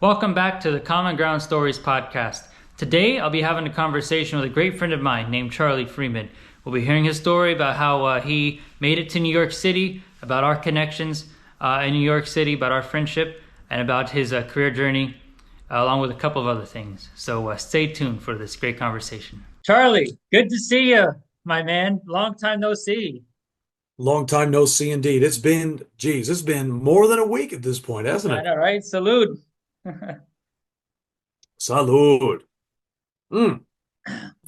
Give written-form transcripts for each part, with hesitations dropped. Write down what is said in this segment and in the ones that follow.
Welcome back to the Common Ground Stories podcast. Today, I'll be having a conversation with a great friend of mine named Charlie Freeman. We'll be hearing his story about how he made it to New York City, about our connections in New York City, about our friendship, and about his career journey, along with a couple of other things. So stay tuned for this great conversation. Charlie, good to see you, my man. Long time no see. Long time no see indeed. It's been more than a week at this point, hasn't I it? know, right? Salute. Salud. Mm.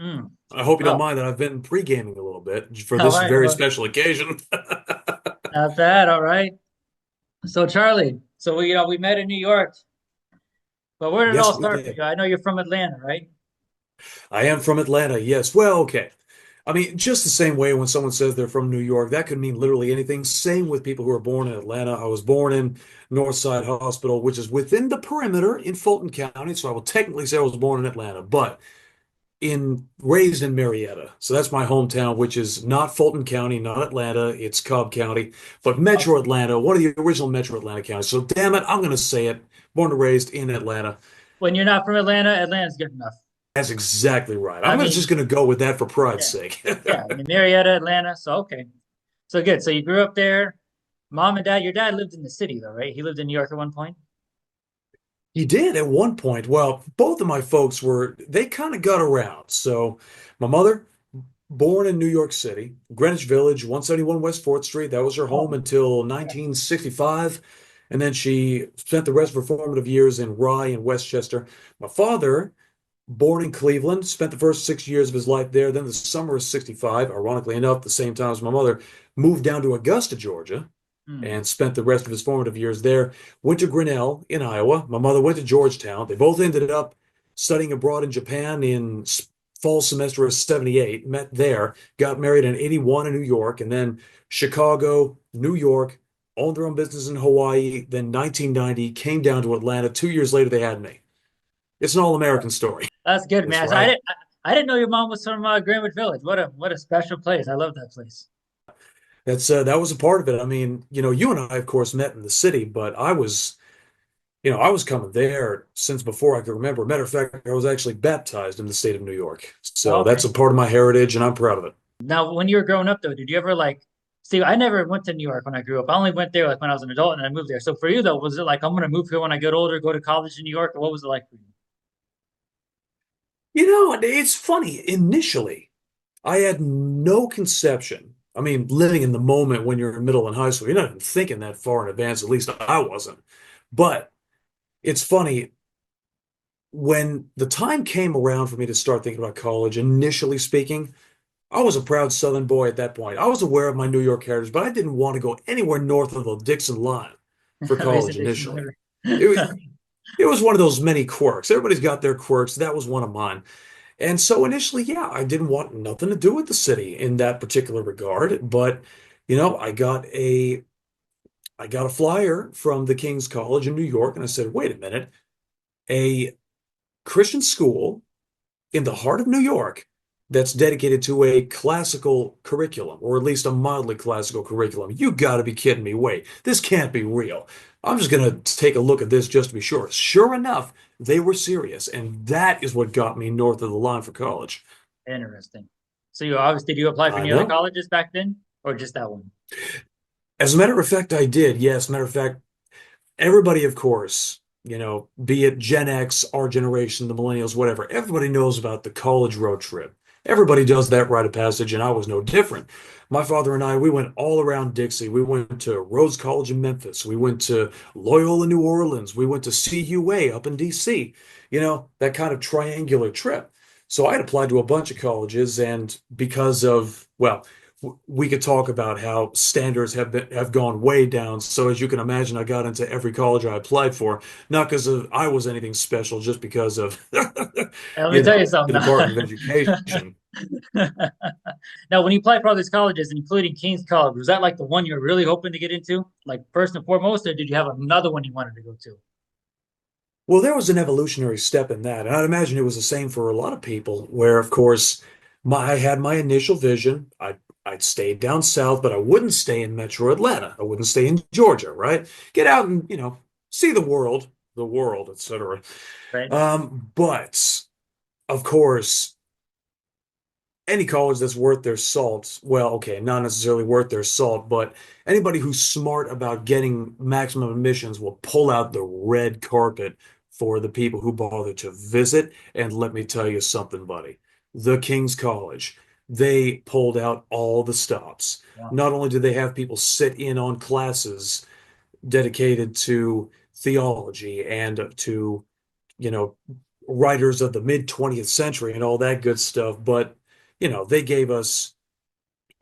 Mm. I hope you don't Well, mind that I've been pre-gaming a little bit for all this right. very Well, special occasion. not bad. All right. So Charlie, so we met in New York, but where did it all Yes, we start for you? did. I know you're from Atlanta, right? I am from Atlanta. Yes. Well, okay. I mean, just the same way when someone says they're from New York, that could mean literally anything. Same with people who are born in Atlanta. I was born in Northside Hospital, which is within the perimeter in Fulton County. So I will technically say I was born in Atlanta, but in raised in Marietta. So that's my hometown, which is not Fulton County, not Atlanta. It's Cobb County, but Metro Okay. Atlanta, one of the original Metro Atlanta counties. So damn it, I'm going to say it. Born and raised in Atlanta. When you're not from Atlanta, Atlanta's good enough. That's exactly right. I Just mean, going to go with that for pride's yeah, sake. yeah. I mean, Marietta, Atlanta. So okay, so good. So you grew up there. Mom and dad. Your dad lived in the city, though, right? He lived in New York at one point. He did at one point. Well, both of my folks they kind of got around. So my mother, born in New York City, Greenwich Village, 171 West 4th Street. That was her home Oh, until yeah. 1965. And then she spent the rest of her formative years in Rye and Westchester. My father, born in Cleveland, spent the first 6 years of his life there. Then the summer of 65, ironically enough, the same time as my mother, moved down to Augusta, Georgia, Hmm. and spent the rest of his formative years there. Went to Grinnell in Iowa. My mother went to Georgetown. They both ended up studying abroad in Japan in fall semester of 78, met there, got married in 81 in New York, and then Chicago, New York, owned their own business in Hawaii. Then 1990 came down to Atlanta. 2 years later, they had me. It's an all-American story. That's good, That's man. So I right. didn't, I didn't know your mom was from Greenwich Village. What a special place. I love that place. That was a part of it. I mean, you and I, of course, met in the city, but I was coming there since before I could remember. Matter of fact, I was actually baptized in the state of New York. Oh, So that's okay. a part of my heritage, and I'm proud of it. Now, when you were growing up, though, did you ever like see? I never went to New York when I grew up. I only went there like when I was an adult and I moved there. So for you, though, was it like I'm gonna move here when I get older, go to college in New York, or what was it like for you? It's funny. Initially, I had no conception. I mean, living in the moment when you're in middle and high school, you're not even thinking that far in advance. At least I wasn't. But it's funny when the time came around for me to start thinking about college, initially speaking, I was a proud Southern boy at that point. I was aware of my New York heritage, but I didn't want to go anywhere north of the Dixon line for college Mason initially. Dixon. It was, it was one of those many quirks. Everybody's got their quirks. That was one of mine. And so initially, yeah, I didn't want nothing to do with the city in that particular regard. But, I got a flyer from the King's College in New York, and I said, wait a minute, a Christian school in the heart of New York that's dedicated to a classical curriculum, or at least a mildly classical curriculum. You got to be kidding me. Wait, this can't be real. I'm just going to take a look at this just to be sure. Sure enough, they were serious, and that is what got me north of the line for college. Interesting. So you obviously did you apply for I any other know. colleges back then, or just that one? As a matter of fact, I did. Yes, matter of fact, everybody, of course, be it Gen X, our generation, the millennials, whatever, everybody knows about the college road trip. Everybody does that rite of passage, and I was no different. My father and I, we went all around Dixie. We went to Rhodes College in Memphis. We went to Loyola, New Orleans. We went to CUA up in DC. That kind of triangular trip. So I had applied to a bunch of colleges, and because of, well, we could talk about how standards have gone way down. So as you can imagine, I got into every college I applied for, not because of I was anything special, just because of Hey, let me tell you the something Department of now. Education. Now, when you applied for all these colleges, including King's College, was that like the one you're really hoping to get into, like first and foremost, or did you have another one you wanted to go to? Well, there was an evolutionary step in that, and I'd imagine it was the same for a lot of people. Where, of course, I had my initial vision. I'd stay down south, but I wouldn't stay in Metro Atlanta. I wouldn't stay in Georgia, right? Get out and see the world. the world, etc. Right. But of course, any college that's worth their salt, well, okay, not necessarily worth their salt, but anybody who's smart about getting maximum admissions will pull out the red carpet for the people who bother to visit. And let me tell you something, buddy. The King's College, they pulled out all the stops. Wow. Not only did they have people sit in on classes dedicated to theology and to, you know, writers of the mid 20th century and all that good stuff, but they gave us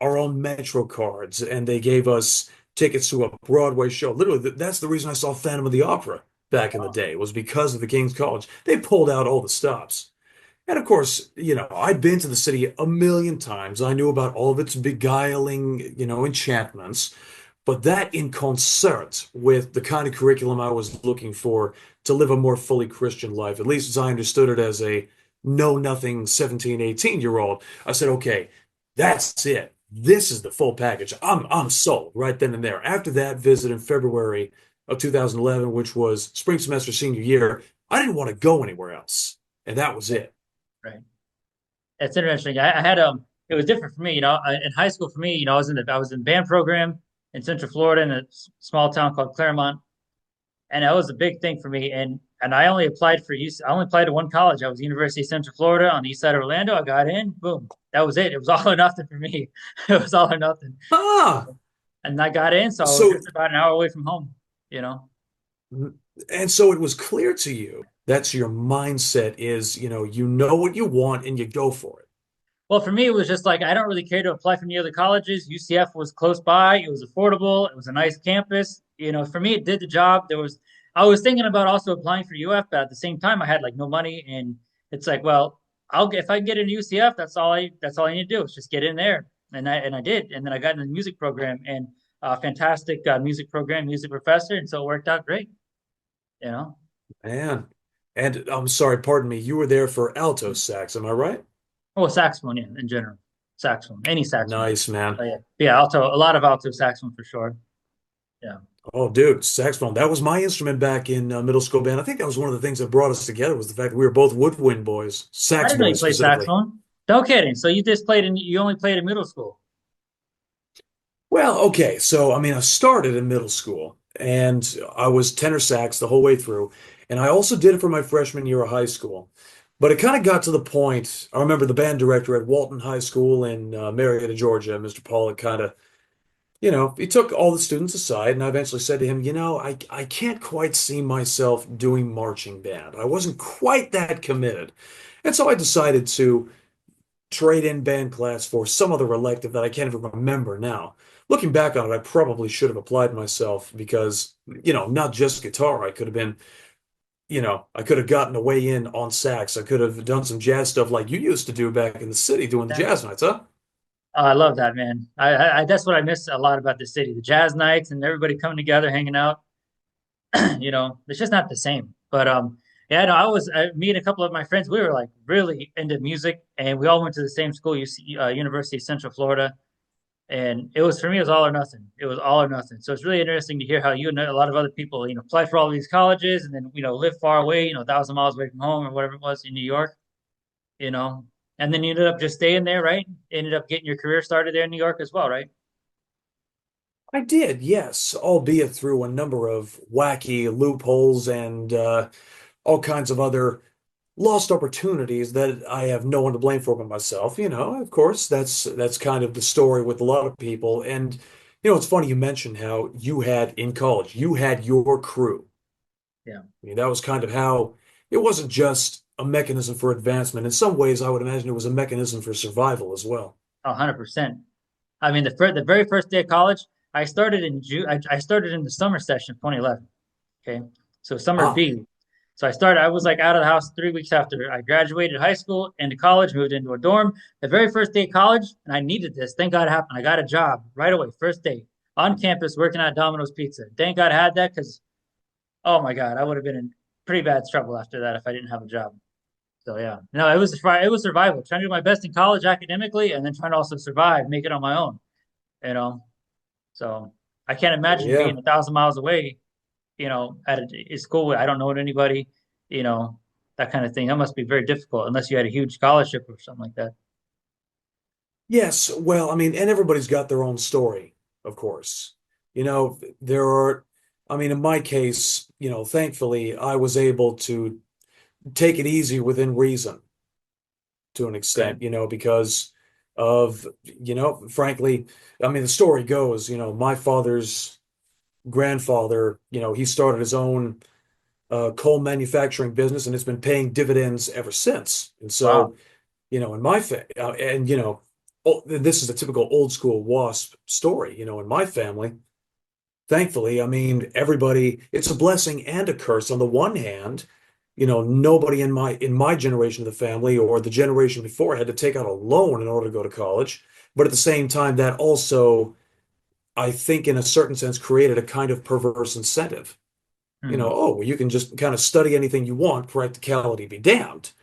our own Metro cards and they gave us tickets to a Broadway show. Literally, that's the reason I saw Phantom of the Opera back in the Wow. day, was because of the King's College. They pulled out all the stops. And of course, I'd been to the city a million times. I knew about all of its beguiling, enchantments. But that in concert with the kind of curriculum I was looking for to live a more fully Christian life, at least as I understood it as a know-nothing 17, 18-year-old, I said, okay, that's it. This is the full package. I'm sold right then and there. After that visit in February of 2011, which was spring semester senior year, I didn't want to go anywhere else. And that was it. Right. It's interesting. I had it was different for me, in high school for me, I was in band program in Central Florida in a small town called Claremont, and that was a big thing for me. And I only applied for UC, I only applied to one college. I was University of Central Florida on the east side of Orlando. I got in, boom, that was it. It was all or nothing for me. It was all or nothing, Ah, and I got in, so I was so just about an hour away from home. You know. and so it was clear to you that's your mindset is, you know what you want and you go for it. Well, for me, it was just like I don't really care to apply for any other colleges. UCF was close by. It was affordable. It was a nice campus. For me, it did the job. I was thinking about also applying for UF, but at the same time, I had like no money, and it's like, well, if I can get into UCF, that's all I need to do is just get in there, and I did, and then I got in the music program and a fantastic music program, music professor, and so it worked out great. You know. Man. And I'm sorry, pardon me, you were there for alto sax, am I right? Oh, saxophone, yeah, in general, saxophone, any saxophone. Nice, man. Yeah, yeah, alto, a lot of alto saxophone for sure. Yeah. Oh, dude, saxophone. That was my instrument back in middle school band. I think that was one of the things that brought us together was the fact that we were both woodwind boys, I sax didn't know you boys played specifically. saxophone. No kidding. So you only played in middle school. Well, okay. So, I mean, I started in middle school and I was tenor sax the whole way through. And I also did it for my freshman year of high school. But it kind of got to the point, I remember the band director at Walton High School in Marietta, Georgia, Mr. Pollock, kind of, he took all the students aside and I eventually said to him, I can't quite see myself doing marching band. I wasn't quite that committed. And so I decided to trade in band class for some other elective that I can't even remember now. Looking back on it, I probably should have applied myself because, not just guitar. I could have been, I could have gotten a way in on sax. I could have done some jazz stuff like you used to do back in the city doing the Yeah. jazz nights, huh? Oh, I love that, man. That's what I miss a lot about the city. The jazz nights and everybody coming together, hanging out. It's just not the same. But yeah, no, me and a couple of my friends, we were like really into music, and we all went to the same school, University of Central Florida. And it was for me, it was all or nothing. It was all or nothing. So it's really interesting to hear how you and a lot of other people, apply for all these colleges and then, live far away, 1,000 miles away from home or whatever it was in New York, you know, and then you ended up just staying there, right? Ended up getting your career started there in New York as well, right? I did, yes, albeit through a number of wacky loopholes and all kinds of other lost opportunities that I have no one to blame for but myself. Of course, that's kind of the story with a lot of people. And it's funny you mentioned how you had in college, you had your crew. Yeah, I mean, that was kind of how it wasn't just a mechanism for advancement. In some ways, I would imagine it was a mechanism for survival as well. 100%. I mean, the very first day of college, I started in June. I started in the summer session of 2011. Okay, so summer Ah, B. So I started. I was like out of the house 3 weeks after I graduated high school, into college, moved into a dorm. The very first day of college, and I needed this. Thank God it happened. I got a job right away, first day on campus, working at Domino's Pizza. Thank God I had that because, oh my God, I would have been in pretty bad trouble after that if I didn't have a job. So yeah, no, it was survival. Trying to do my best in college academically, and then trying to also survive, make it on my own. You know, so I can't imagine yeah. being 1,000 miles away. at a school where I don't know anybody, you know, that kind of thing. That must be very difficult unless you had a huge scholarship or something like that. Yes, well, I mean, and everybody's got their own story, of course. There are, I mean, in my case, thankfully, I was able to take it easy within reason to an Right. extent, because of, frankly, I mean, the story goes, my father's grandfather, he started his own coal manufacturing business and it's been paying dividends ever since. And Wow. so, in my fa and this is a typical old school WASP story, in my family, thankfully, I mean, everybody, it's a blessing and a curse. On the one hand, nobody in my generation of the family or the generation before had to take out a loan in order to go to college. But at the same time, that also, I think, in a certain sense, created a kind of perverse incentive. Hmm. Oh, well, you can just kind of study anything you want, practicality be damned.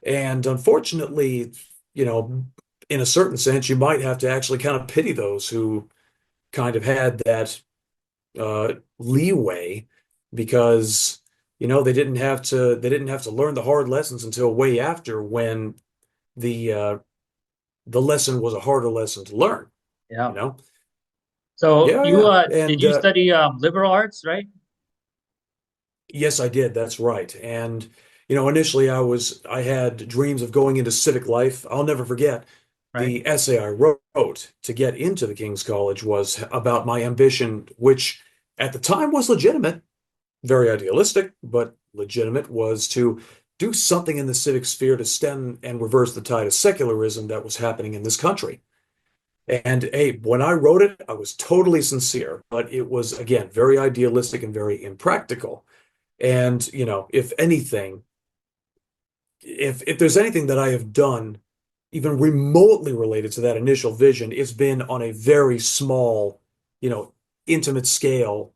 And unfortunately, you know, in a certain sense, you might have to actually kind of pity those who kind of had that leeway because they didn't have to learn the hard lessons until way after when the uh, the lesson was a harder lesson to learn, Yeah. you know? So Yeah, you yeah. did And you study liberal arts, right? yes, I did. That's right. And initially I had dreams of going into civic life. I'll never forget Right. the essay I wrote to get into the King's College was about my ambition, which at the time was legitimate, very idealistic, but legitimate, was to do something in the civic sphere to stem and reverse the tide of secularism that was happening in this country. And hey, when I wrote it, I was totally sincere, but it was, again, very idealistic and very impractical. And, if anything, if there's anything that I have done even remotely related to that initial vision, it's been on a very small, you know, intimate scale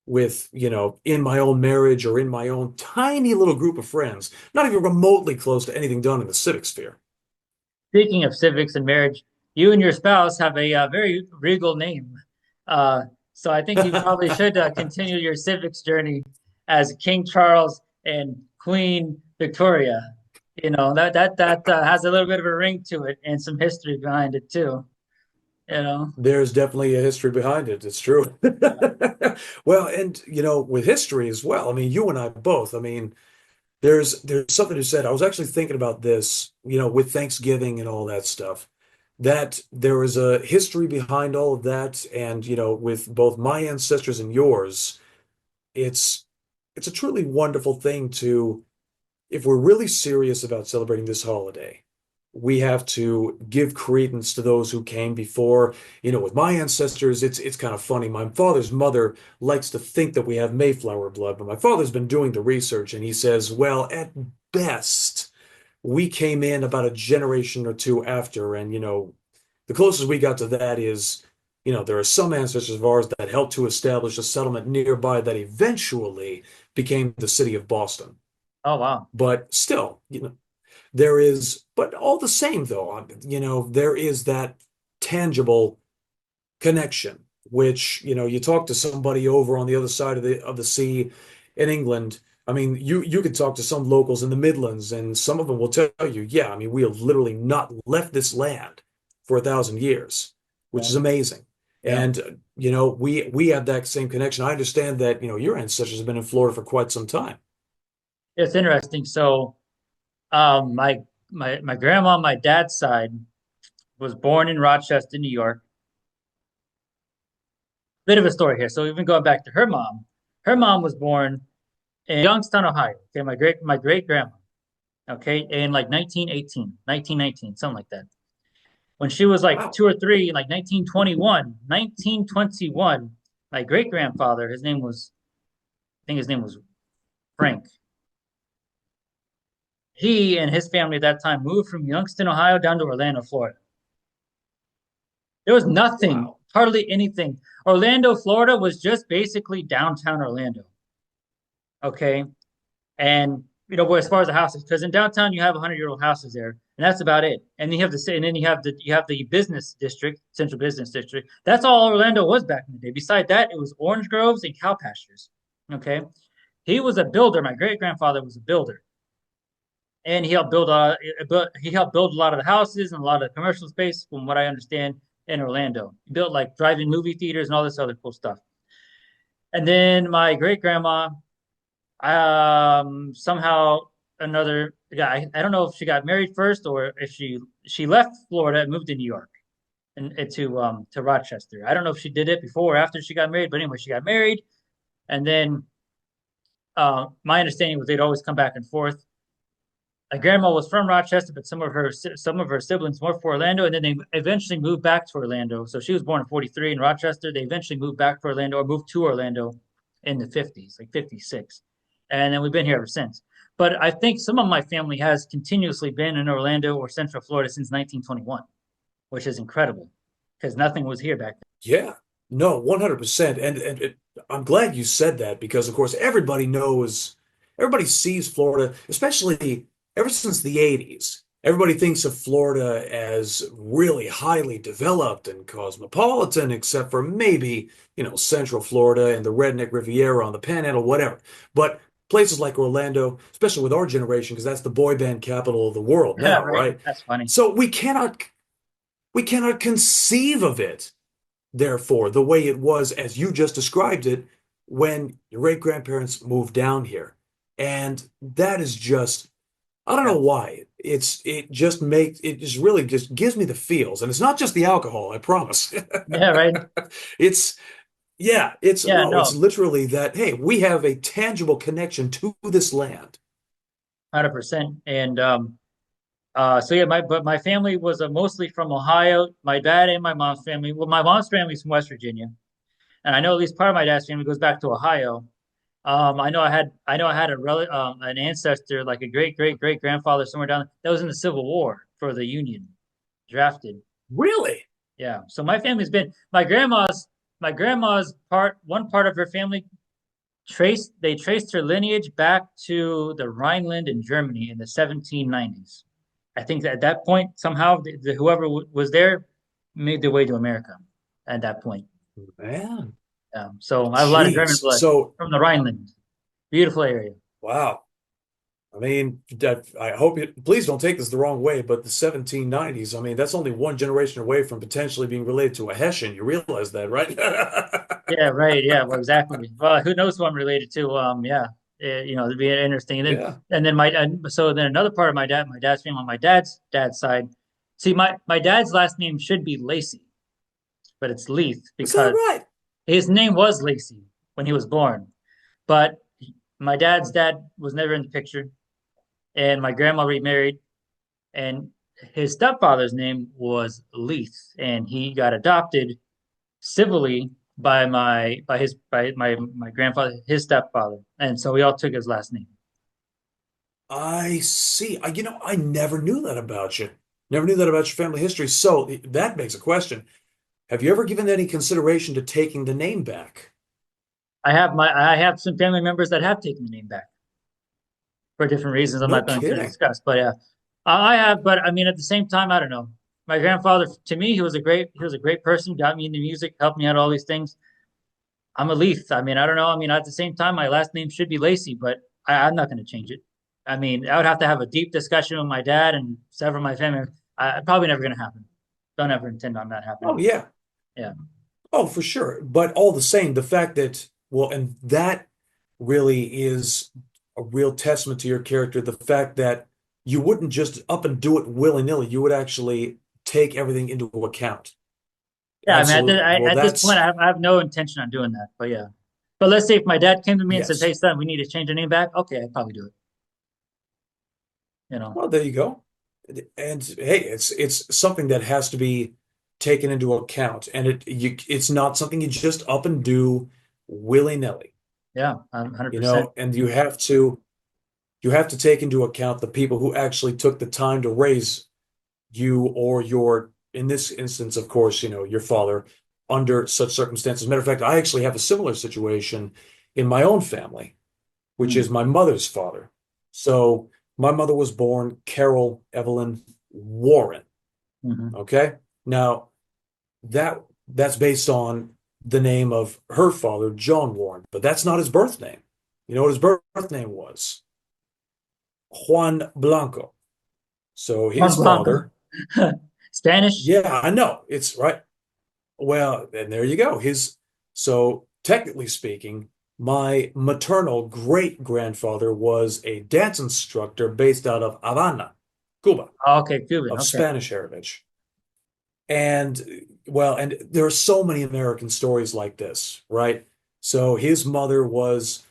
with, in my own marriage or in my own tiny little group of friends, not even remotely close to anything done in the civic sphere. Speaking of civics and marriage, you and your spouse have a very regal name. So I think you probably should continue your civics journey as King Charles and Queen Victoria. That has a little bit of a ring to it and some history behind it too. You know. There's definitely a history behind it. It's true. Well, and with history as well. I mean, you and I both. I mean, there's something to said. I was actually thinking about this, with Thanksgiving and all that stuff, that there is a history behind all of that. And, with both my ancestors and yours, it's it's a truly wonderful thing to, if we're really serious about celebrating this holiday, we have to give credence to those who came before. With my ancestors, it's kind of funny. My father's mother likes to think that we have Mayflower blood, but my father's been doing the research and he says, well, at best, we came in about a generation or two after. And, the closest we got to that is, there are some ancestors of ours that helped to establish a settlement nearby that eventually became the city of Boston. Oh wow. But still, but all the same, though, there is that tangible connection, which, you talk to somebody over on the other side of the sea in England. I mean, you could talk to some locals in the Midlands, and some of them will tell you, yeah, I mean, we have literally not left this land for 1,000 years, which Yeah. is amazing. Yeah. And we have that same connection. I understand that, your ancestors have been in Florida for quite some time. It's interesting. So my grandma on my dad's side was born in Rochester, New York. Bit of a story here. So even going back to her mom, was born in Youngstown, Ohio. Okay, my great grandma. Okay, in like 1918, 1919, something like that. When she was like Wow. two or three, like 1921, my great grandfather, I think his name was Frank. He and his family at that time moved from Youngstown, Ohio, down to Orlando, Florida. There was nothing, Wow. hardly anything. Orlando, Florida was just basically downtown Orlando. Okay. And as far as the houses, because in downtown you have 100-year-old houses there, and that's about it. And you have and then you have the business district, central business district. That's all Orlando was back in the day. Beside that, it was orange groves and cow pastures. Okay, he was a builder. My great grandfather was a builder, and he helped build a lot of the houses and a lot of the commercial space, from what I understand, in Orlando. He built like drive-in movie theaters and all this other cool stuff. And then my great grandma, somehow another guy. I don't know if she got married first or if she left Florida and moved to New York and to Rochester. I don't know if she did it before or after she got married, but anyway, she got married, and then my understanding was they'd always come back and forth. My grandma was from Rochester, but some of her siblings were from Orlando, and then they eventually moved back to Orlando. So she was born in '43 in Rochester. They eventually moved back to Orlando, or moved to Orlando in the '50s, like '56, and then we've been here ever since. But I think some of my family has continuously been in Orlando or Central Florida since 1921, which is incredible because nothing was here back then. Yeah, no, 100%. And I'm glad you said that because, of course, everybody sees Florida, especially ever since the 80s. Everybody thinks of Florida as really highly developed and cosmopolitan, except for maybe, Central Florida and the Redneck Riviera on the Panhandle, whatever. But places like Orlando, especially with our generation, because that's the boy band capital of the world Yeah, now, right. right? That's funny. So we cannot conceive of it therefore, the way it was as you just described it when your great grandparents moved down here. And that is just, I don't Yeah, know why. It just really just gives me the feels. And it's not just the alcohol, I promise. yeah, right. It's, yeah, it's Yeah, no, it's no, literally that, hey, we have a tangible connection to this land. 100%. And so yeah, my family was mostly from Ohio. My dad and my mom's family. Well, my mom's family is from West Virginia, and I know at least part of my dad's family goes back to Ohio. I know I had an ancestor, like a great grandfather somewhere down that was in the Civil War for the Union, drafted. Really? Yeah. So my family's been my grandma's part of her family traced her lineage back to the Rhineland in Germany in the 1790s. I think that at that point, somehow, whoever was there made their way to America at that point. Man, So I have a lot of German jeez. blood So, from the Rhineland. Beautiful area. wow. I mean, I hope you please don't take this the wrong way, but the 1790s, I mean, that's only one generation away from potentially being related to a Hessian. You realize that, right? Yeah, right. Yeah, well, exactly. Well, who knows who I'm related to? Yeah, it'd be interesting. Yeah. And then so then another part of my dad's family on my dad's side. See, my dad's last name should be Lacey, but it's Leith Is that because right? his name was Lacey when he was born. But my dad's dad was never in the picture, and my grandma remarried, and his stepfather's name was Leith, and he got adopted civilly by my grandfather, his stepfather, and so we all took his last name. I see. I never knew that about you. Never knew that about your family history. So that begs a question. Have you ever given any consideration to taking the name back? I have some family members that have taken the name back for different reasons I'm No not going to kidding. discuss. But yeah, I have. But I mean, at the same time, I don't know. My grandfather, to me, he was a great person. Got me into music, helped me out all these things. I'm a Leaf. I mean, I don't know. I mean, at the same time, my last name should be Lacey, but I'm not going to change it. I mean, I would have to have a deep discussion with my dad and several of my family. Probably never going to happen. Don't ever intend on that Oh, happening. yeah. Yeah. Oh, for sure. But all the same, the fact that, well, and that really is a real testament to your character, the fact that you wouldn't just up and do it willy-nilly. You would actually take everything into account. Yeah. I mean, Absolutely. Well, at this point, that's, I have no intention on doing that. But yeah. But let's say if my dad came to me and says, "Hey, yes. son, we need to change the name back," okay, I'd probably do it. You know. Well, there you go. And hey, it's something that has to be taken into account, and it's not something you just up and do willy-nilly, Yeah. 100%. and you have to take into account the people who actually took the time to raise you or in this instance, of course, your father under such circumstances. Matter of fact, I actually have a similar situation in my own family, which is Mm. my mother's father. So my mother was born Carol Evelyn Warren. Hmm. Okay. Now that's based on the name of her father, John Warren, but that's not his birth name. You know what his birth name was? Juan Blanco. So Juan his Blanco. father, Spanish? yeah, I know. It's right. Well, and there you go. So technically speaking, my maternal great grandfather was a dance instructor based out of Havana, Cuba, Oh, okay, Cuban. of Okay. Spanish heritage. And well, and there are so many American stories like this, right? So his mother was,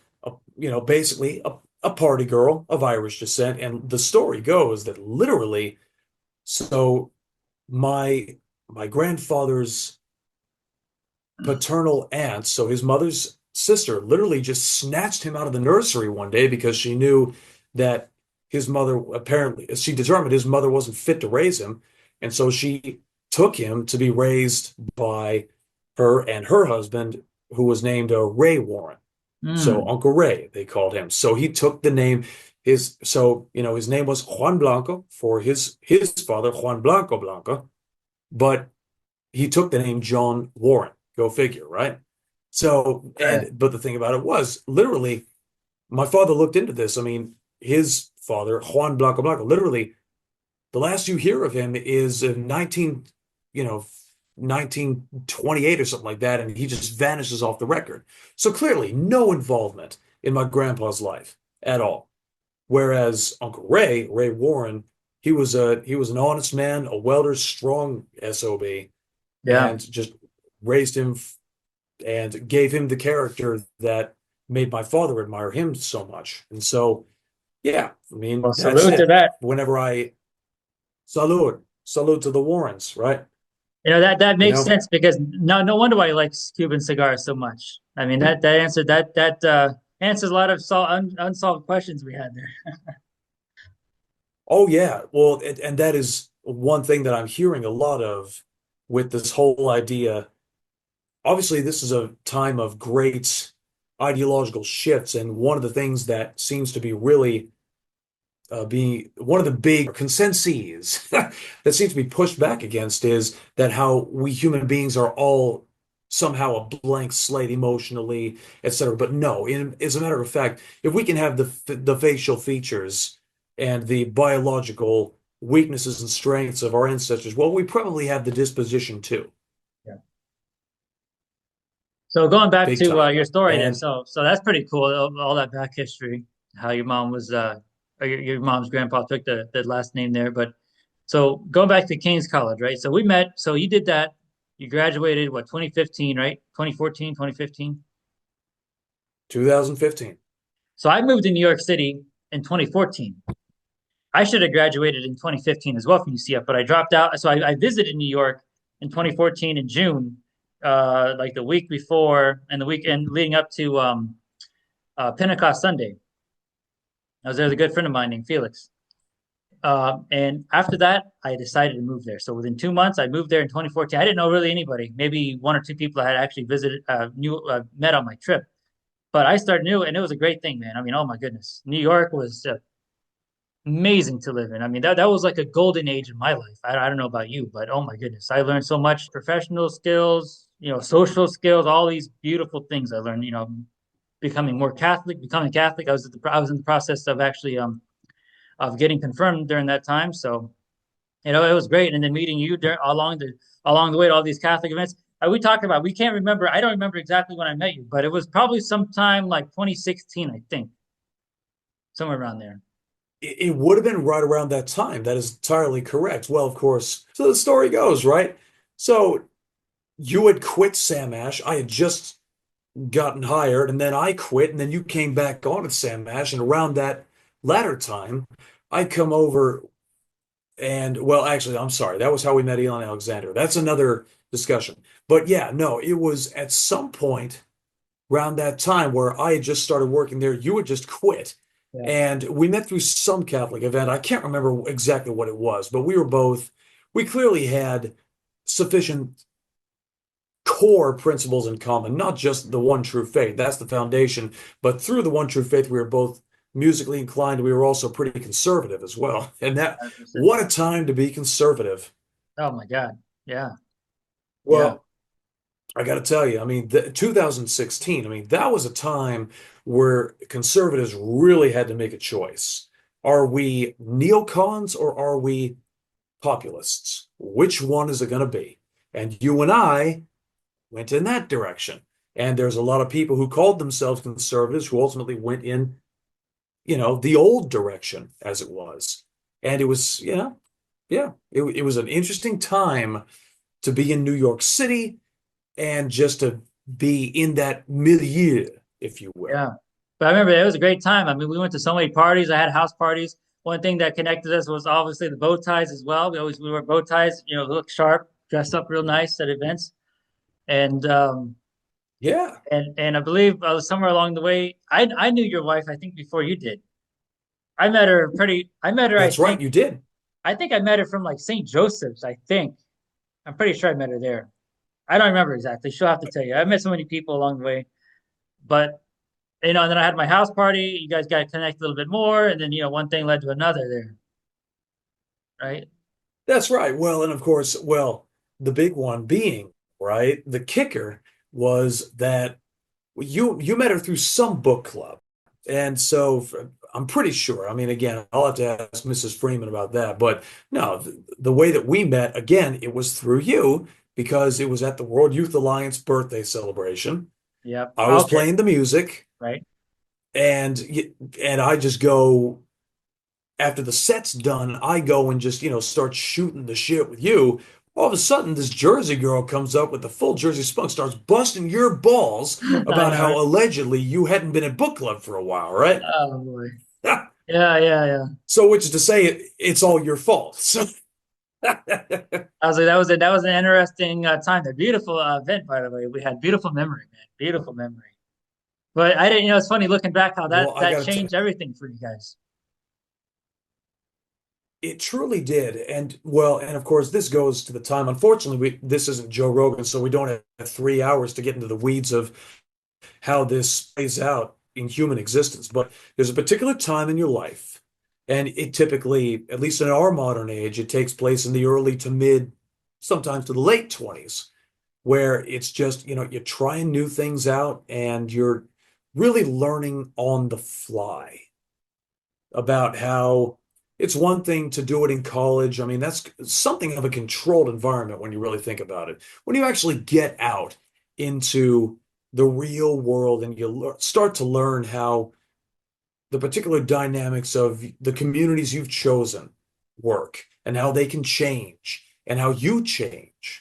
basically a party girl of Irish descent. And the story goes that literally, so my my grandfather's paternal aunt, so his mother's sister, literally just snatched him out of the nursery one day because she knew that his mother apparently, she determined his mother wasn't fit to raise him. And so she took him to be raised by her and her husband, who was named Ray Warren. So Hmm. Uncle Ray, they called him. So he took the name, his name was Juan Blanco for his father, Juan Blanco Blanco, but he took the name John Warren. Go figure, right? So, Right. but the thing about it was literally, my father looked into this. I mean, his father, Juan Blanco Blanco, literally, the last you hear of him is in 1928 or something like that, and he just vanishes off the record. So clearly, no involvement in my grandpa's life at all. Whereas Uncle Ray Warren, he was an honest man, a welder, strong SOB, Yeah. and just raised him and gave him the character that made my father admire him so much. And so, yeah, I Well, mean, that's salute to it. that. Whenever I salute to the Warrens, right? That You makes know, sense because no wonder why he likes Cuban cigars so much. I mean that answers a lot of unsolved questions we had there. oh yeah, well, and that is one thing that I'm hearing a lot of with this whole idea. Obviously, this is a time of great ideological shifts, and one of the things that seems to be really being one of the big consensus that seems to be pushed back against is that how we human beings are all somehow a blank slate emotionally, etc. But no, as a matter of fact, if we can have the facial features and the biological weaknesses and strengths of our ancestors, well, we probably have the disposition too, Yeah. So going back big to time. your story there, And so that's pretty cool. All that back history, how your mom was, or your mom's grandpa took the last name there. But so going back to King's College, right? So we met. So you did that. You graduated what 2015, right? 2014, 2015. 2015. So I moved to New York City in 2014. I should have graduated in 2015 as well from UCF, but I dropped out. So I visited New York in 2014 in June, like the week before and the weekend leading up to Pentecost Sunday. I was there with a good friend of mine named Felix. And after that, I decided to move there. So within 2 months, I moved there in 2014. I didn't know really anybody, maybe one or two people I had actually visited, met on my trip. But I started new, and it was a great thing, man. I mean, oh my goodness, New York was amazing to live in. I mean, that was like a golden age in my life. I don't know about you, but oh my goodness, I learned so much professional skills, social skills, all these beautiful things I learned. Becoming Catholic. I was in the process of actually of getting confirmed during that time. So it was great. And then meeting you along the way to all these Catholic events. We talked about. We can't remember. I don't remember exactly when I met you, but it was probably sometime like 2016, I think, somewhere around there. It would have been right around that time. That is entirely correct. Well, of course, so the story goes, right? So you had quit Sam Ash. I had just gotten hired, and then I quit, and then you came back on at Sam Ash. And around that latter time, I come over and, well, actually, I'm sorry. That was how we met Elon Alexander. That's another discussion. But yeah, no, it was at some point around that time where I had just started working there. You had just quit. Yeah. And we met through some Catholic event. I can't remember exactly what it was, but we clearly had sufficient core principles in common, not just the one true faith. That's the foundation. But through the one true faith, we were both musically inclined. We were also pretty conservative as well. And what 100%. a time to be conservative. Oh my God. Yeah. Yeah. Well, I got to tell you, I mean, 2016, I mean, that was a time where conservatives really had to make a choice. Are we neocons or are we populists? Which one is it going to be? And you and I went in that direction. And there's a lot of people who called themselves conservatives who ultimately went in, the old direction as it was. And it was, yeah, it was an interesting time to be in New York City and just to be in that milieu, if you will. Yeah. But I remember it was a great time. I mean, we went to so many parties. I had house parties. One thing that connected us was obviously the bow ties as well. We wore bow ties, look sharp, dressed up real nice at events. And Yeah, and I believe I was somewhere along the way. I knew your wife, I think, before you did. I met her, that's right, you did. I think I met her from like St. Joseph's, I think. I'm pretty sure I met her there. I don't remember exactly. She'll have to tell you. I met so many people along the way. But and then I had my house party. You guys got to connect a little bit more, and then one thing led to another there, right? That's right. Well, and of course, well, the big one being, right, the kicker was that you met her through some book club. And so I'm pretty sure. I mean, again, I'll have to ask Mrs. Freeman about that. But no, the way that we met, again, it was through you because it was at the World Youth Alliance birthday celebration. Yep. I was Okay. playing the music Right. and and I just go after the set's done, I go and just, start shooting the shit with you. All of a sudden, this Jersey girl comes up with the full Jersey spunk, starts busting your balls I about know. how Right? allegedly you hadn't been at book club for a while, right? Oh boy. Yeah, yeah, yeah. So, which is to say, it's all your fault. So, I was like, that was an interesting time. A beautiful event, by the way. We had beautiful memory, man. Beautiful memory. But I didn't. It's funny looking back how that well, I that got to tell changed everything for you guys. it truly did. And well, and of course, this goes to the time. Unfortunately, this isn't Joe Rogan, so we don't have 3 hours to get into the weeds of how this plays out in human existence. But there's a particular time in your life, and it typically, at least in our modern age, it takes place in the early to mid, sometimes to the late 20s, where it's just, you're trying new things out and you're really learning on the fly about how it's one thing to do it in college. I mean, that's something of a controlled environment when you really think about it. When you actually get out into the real world and you start to learn how the particular dynamics of the communities you've chosen work and how they can change and how you change.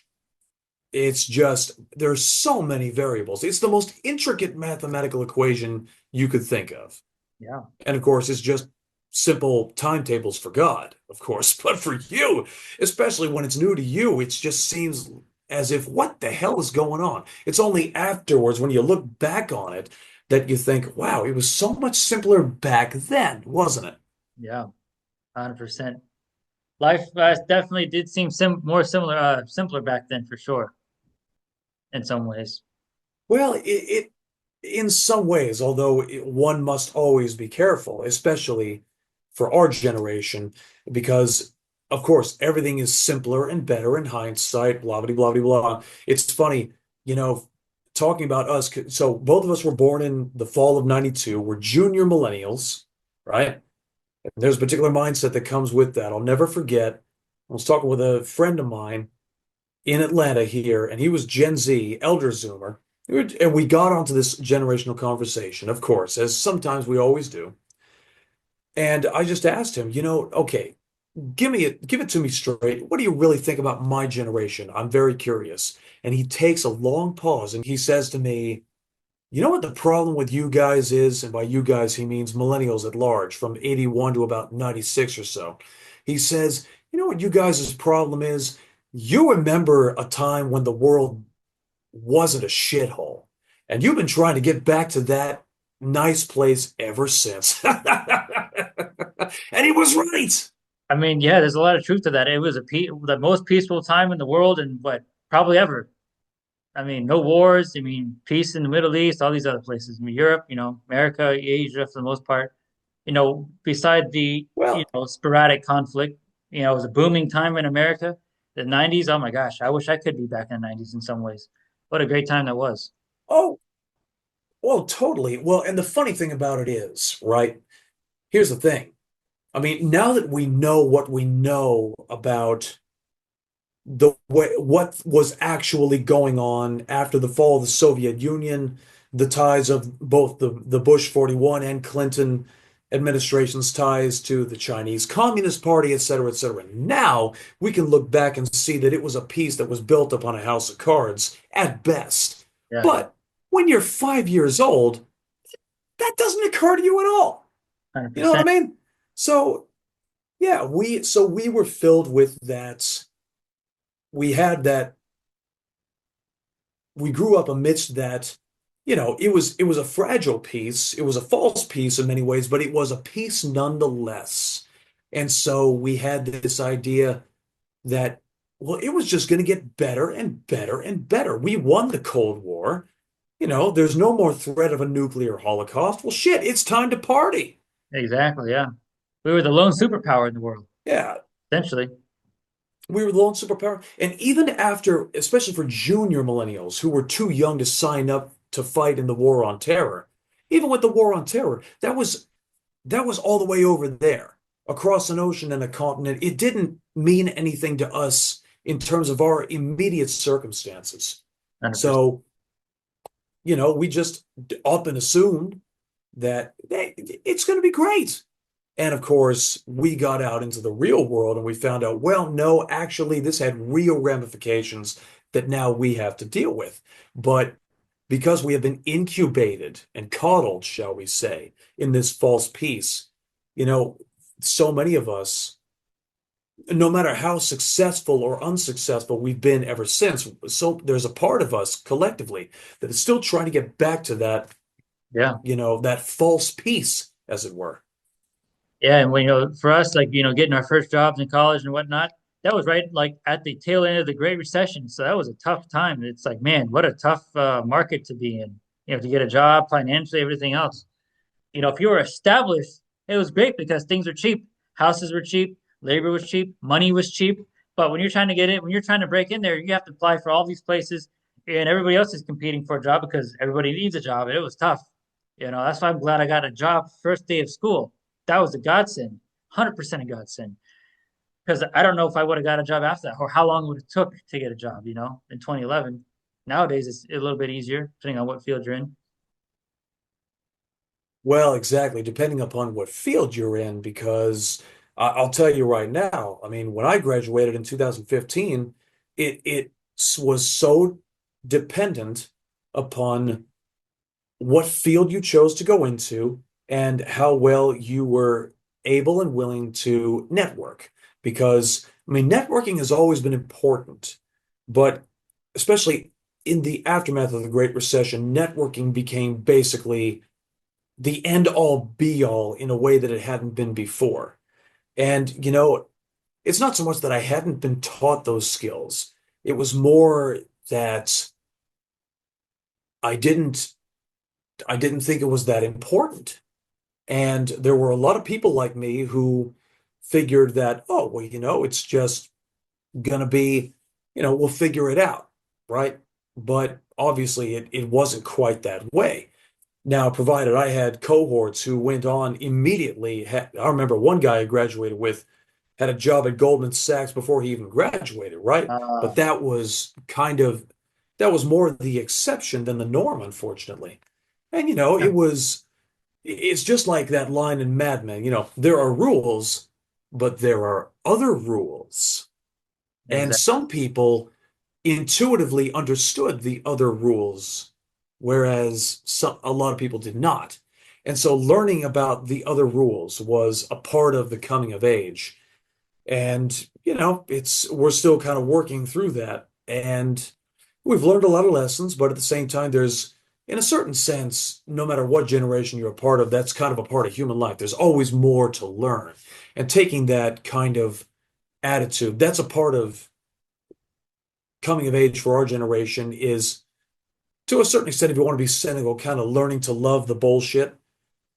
It's just, there's so many variables. It's the most intricate mathematical equation you could think of. Yeah. And of course, it's just simple timetables for God, of course. But for you, especially when it's new to you, it just seems as if, what the hell is going on? It's only afterwards, when you look back on it, that you think, wow, it was so much simpler back then, wasn't it? Yeah. 100%. Life definitely did seem more similar, simpler back then for sure, in some ways. Well, in some ways, although one must always be careful, especially for our generation, because of course everything is simpler and better in hindsight, blah blah blah blah blah. It's funny, you know, talking about us. So both of us were born in the fall of '92. We're junior millennials, right? And there's a particular mindset that comes with that. I'll never forget. I was talking with a friend of mine in Atlanta here, and he was Gen Z, elder Zoomer. And we got onto this generational conversation, of course, as sometimes we always do. And I just asked him, okay, give it to me straight. What do you really think about my generation? I'm very curious. And he takes a long pause and he says to me, you know what the problem with you guys is? And by you guys, he means millennials at large, from 81 to about 96 or so. He says, you know what you guys' problem is? You remember a time when the world wasn't a shithole. And you've been trying to get back to that nice place ever since. And he was right. I mean, yeah, there's a lot of truth to that. It was the most peaceful time in the world, and what probably ever. I mean, no wars. I mean, peace in the Middle East, all these other places. I mean, Europe, America, Asia, for the most part. Beside the Well, sporadic conflict, it was a booming time in America. The '90s. Oh my gosh, I wish I could be back in the '90s in some ways. What a great time that was. Oh, well, totally. Well, and the funny thing about it is, right? Here's the thing. I mean, now that we know what we know about the way what was actually going on after the fall of the Soviet Union, the ties of both the Bush 41 and Clinton administration's ties to the Chinese Communist Party, et cetera, et cetera. Now we can look back and see that it was a piece that was built upon a house of cards at best. Yeah, But when you're 5 years old, that doesn't occur to you at all. You know what I 100%. mean? So yeah, we were filled with that. We had that we grew up amidst that, it was a fragile piece. It was a false piece in many ways, but it was a piece nonetheless. And so we had this idea that, well, it was just going to get better and better and better. We won the Cold War. There's no more threat of a nuclear holocaust. Well, shit, it's time to party. Exactly. Yeah. We were the lone superpower in the world, Yeah, essentially. we were the lone superpower. And even after, especially for junior millennials who were too young to sign up to fight in the war on terror, even with the war on terror, that was all the way over there, across an ocean and a continent. It didn't mean anything to us in terms of our immediate circumstances. 100%. So, we just up and assumed that hey, it's going to be great. And of course, we got out into the real world and we found out, well, no, actually, this had real ramifications that now we have to deal with. But because we have been incubated and coddled, shall we say, in this false peace, you know, so many of us, no matter how successful or unsuccessful we've been ever since, so there's a part of us collectively that is still trying to get back to that, Yeah. that false peace, as it were. Yeah. And for us, like, getting our first jobs in college and whatnot, that was right like at the tail end of the Great Recession. So that was a tough time. It's like, man, what a tough market to be in, to get a job financially, everything else. If you were established, it was great because things were cheap. Houses were cheap, labor was cheap, money was cheap. But when you're trying to get in, when you're trying to break in there, you have to apply for all these places, and everybody else is competing for a job because everybody needs a job. And it was tough. That's why I'm glad I got a job first day of school. That was a godsend, 100% a godsend. Because I don't know if I would have got a job after that or how long it would have took to get a job, in 2011. Nowadays, it's a little bit easier, depending on what field you're in. Well, exactly, depending upon what field you're in, because I'll tell you right now, I mean, when I graduated in 2015, it was so dependent upon what field you chose to go into and how well you were able and willing to network. Because, I mean, networking has always been important, but especially in the aftermath of the Great Recession, networking became basically the end all be all in a way that it hadn't been before. And, it's not so much that I hadn't been taught those skills. It was more that I didn't I didn't think it was that important. And there were a lot of people like me who figured that, oh, well, it's just gonna be, we'll figure it out, right? But obviously it wasn't quite that way. Now, provided I had cohorts who went on immediately, I remember one guy I graduated with had a job at Goldman Sachs before he even graduated, right? Uh, But that was more the exception than the norm, unfortunately. And yeah, it's just like that line in Mad Men, there are rules, but there are other rules. And exactly. some people intuitively understood the other rules, whereas a lot of people did not. And so learning about the other rules was a part of the coming of age. And, we're still kind of working through that. And we've learned a lot of lessons, but at the same time, in a certain sense, no matter what generation you're a part of, that's kind of a part of human life. There's always more to learn. And taking that kind of attitude, that's a part of coming of age for our generation is to a certain extent, if you want to be cynical, kind of learning to love the bullshit.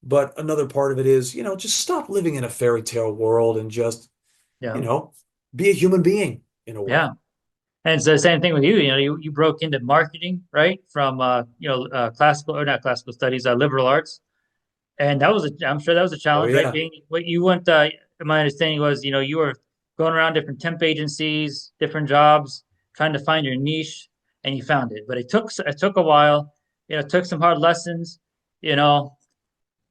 But another part of it is, just stop living in a fairy tale world and just, Yeah. you know, be a human being in a Yeah. way. And so the same thing with you. You know, you broke into marketing, right? From classical or not classical studies, liberal arts, and that was I'm sure that was a Oh challenge, right? yeah. Being what you went. My understanding was, you know, you were going around different temp agencies, different jobs, trying to find your niche, and you found it. But it took a while. You know, it took some hard lessons. You know,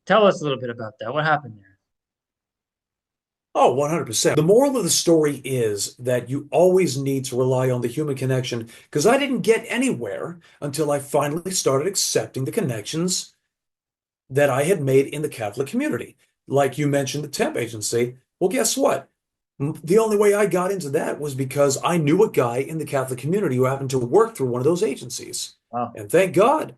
tell us a little bit about that. What happened there? Oh, 100%. The moral of the story is that you always need to rely on the human connection because I didn't get anywhere until I finally started accepting the connections that I had made in the Catholic community. Like you mentioned, the temp agency. Well, guess what? The only way I got into that was because I knew a guy in the Catholic community who happened to work through one of those agencies. Wow. And thank God.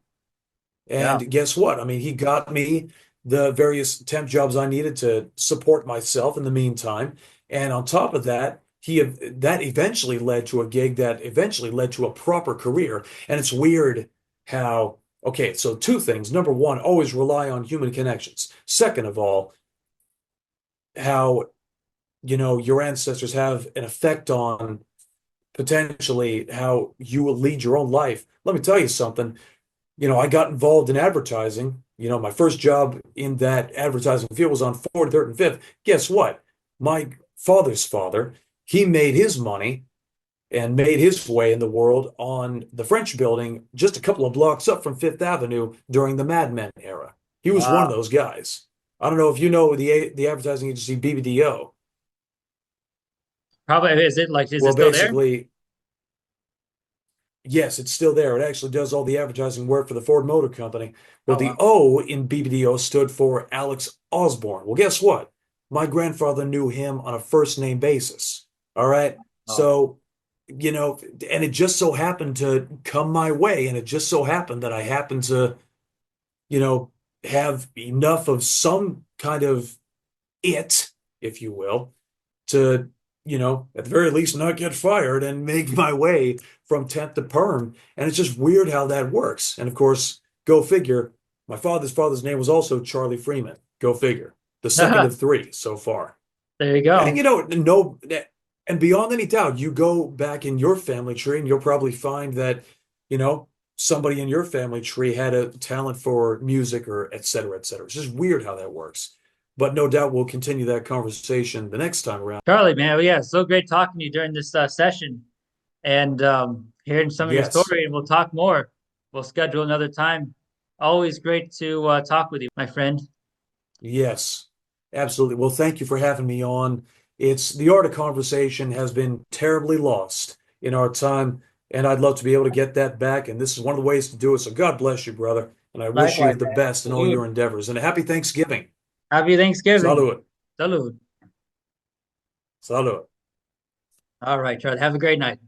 Yeah. And guess what? I mean, he got me the various temp jobs I needed to support myself in the meantime. And on top of that, that eventually led to a gig that eventually led to a proper career. And it's weird how, okay, so two things. Number one, always rely on human connections. Second of all, how, your ancestors have an effect on potentially how you will lead your own life. Let me tell you something. I got involved in advertising. My first job in that advertising field was on 43rd and 5th. Guess what? My father's father, he made his money and made his way in the world on the French Building just a couple of blocks up from Fifth Avenue during the Mad Men era. He was one of Wow. those guys. I don't know if you know the advertising agency BBDO. Probably is it Well, still there? basically, yes, it's still there. It actually does all the advertising work for the Ford Motor Company. Well, Oh the wow. O in BBDO stood for Alex Osborne. Well, guess what? My grandfather knew him on a first name basis. All right. Oh. So, and it just so happened to come my way. And it just so happened that I happened to, you know, have enough of some kind of it, if you will, to, at the very least not get fired and make my way from temp to perm. And it's just weird how that works. And of course, go figure, my father's name was also Charlie Freeman. Go figure. The second of three so far. There you And go. no, and beyond any doubt, you go back in your family tree and you'll probably find that, you know, somebody in your family tree had a talent for music or et cetera, et cetera. It's just weird how that works. But no doubt we'll continue that conversation the next time around. Charlie, man, well, yeah, so great talking to you during this session and hearing some of your Yes. story, and we'll talk more. We'll schedule another time. Always great to talk with you, my friend. Yes, absolutely. Well, thank you for having me on. It's the art of conversation has been terribly lost in our time, and I'd love to be able to get that back. And this is one of the ways to do it. So God bless you, brother. And I wish you Likewise, the man. best in all Salud. your endeavors. And a happy Thanksgiving. Happy Thanksgiving. Salud. Salud. Salud. All right, Charlie. Have a great night.